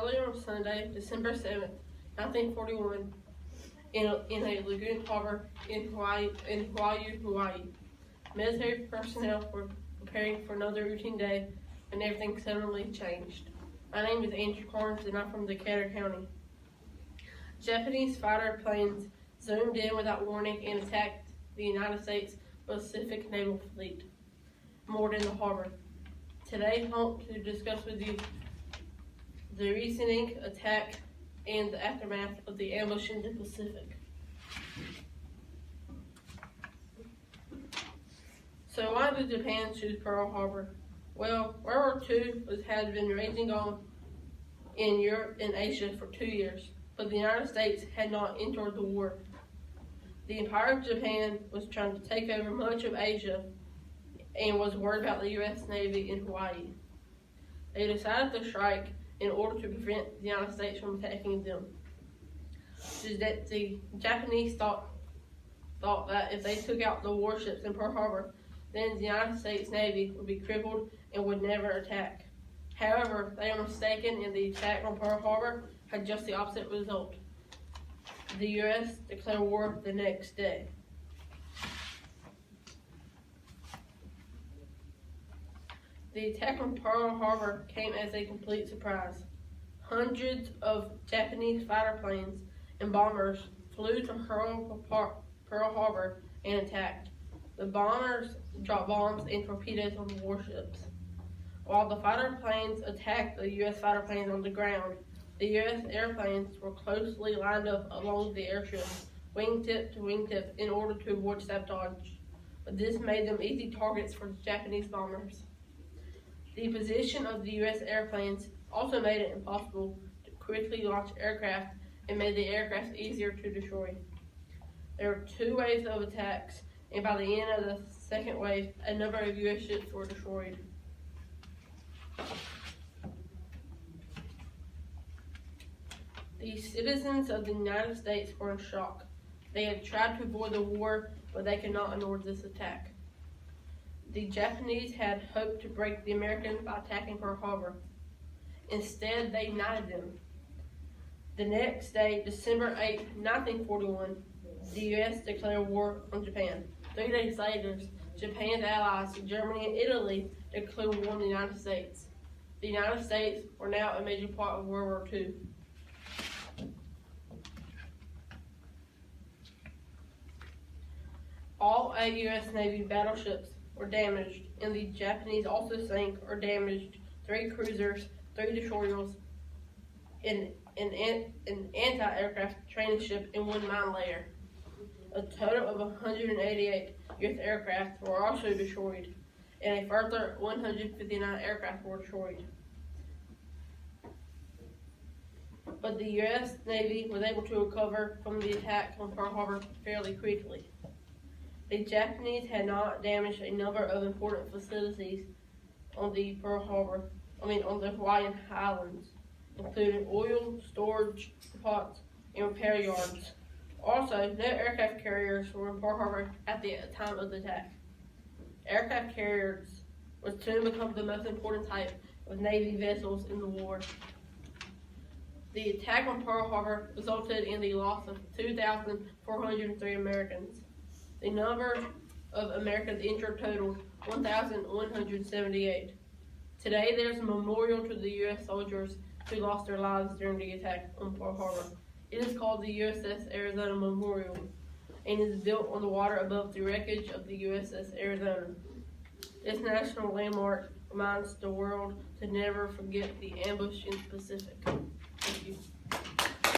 early on Sunday, December 7th, 1941, in a lagoon harbor in Hawaii, Hawaii. Military personnel were preparing for another routine day when everything suddenly changed. My name is Andrew Carnes and I'm from Decatur County. Japanese fighter planes zoomed in without warning and attacked the United States Pacific Naval Fleet, moored in the harbor. Today, I want to discuss with you the recent attack and the aftermath of the ambush in the Pacific. So why did Japan choose Pearl Harbor? Well, World War II had been raging on in Europe and Asia for 2 years, but the United States had not entered the war. The Empire of Japan was trying to take over much of Asia and was worried about the U.S. Navy in Hawaii. They decided to strike in order to prevent the United States from attacking them. The Japanese thought that if they took out the warships in Pearl Harbor, then the United States Navy would be crippled and would never attack. However, they were mistaken, and the attack on Pearl Harbor had just the opposite result. The U.S. declared war the next day. The attack on Pearl Harbor came as a complete surprise. Hundreds of Japanese fighter planes and bombers flew to Pearl Harbor and attacked. The bombers dropped bombs and torpedoes on the warships. While the fighter planes attacked the U.S. fighter planes on the ground, the U.S. airplanes were closely lined up along the airstrip, wingtip to wingtip, in order to avoid sabotage. But this made them easy targets for the Japanese bombers. The position of the U.S. airplanes also made it impossible to quickly launch aircraft and made the aircraft easier to destroy. There were 2 waves of attacks, and by the end of the second wave, a number of U.S. ships were destroyed. The citizens of the United States were in shock. They had tried to avoid the war, but they could not ignore this attack. The Japanese had hoped to break the Americans by attacking Pearl Harbor. Instead, they united them. The next day, December 8, 1941, the U.S. declared war on Japan. 3 days later, Japan's allies, Germany and Italy, declared war on the United States. The United States were now a major part of World War II. All 8 U.S. Navy battleships were damaged, and the Japanese also sank or damaged 3 cruisers, 3 destroyers, an anti-aircraft training ship, and 1 mine layer. A total of 188 U.S. aircraft were also destroyed, and a further 159 aircraft were destroyed. But the U.S. Navy was able to recover from the attack on Pearl Harbor fairly quickly. The Japanese had not damaged a number of important facilities on the on the Hawaiian Islands, including oil storage pots and repair yards. Also, no aircraft carriers were in Pearl Harbor at the time of the attack. Aircraft carriers would soon become the most important type of Navy vessels in the war. The attack on Pearl Harbor resulted in the loss of 2,403 Americans. The number of Americans injured totaled 1,178. Today, there is a memorial to the U.S. soldiers who lost their lives during the attack on Pearl Harbor. It is called the USS Arizona Memorial and is built on the water above the wreckage of the USS Arizona. This national landmark reminds the world to never forget the ambush in the Pacific. Thank you.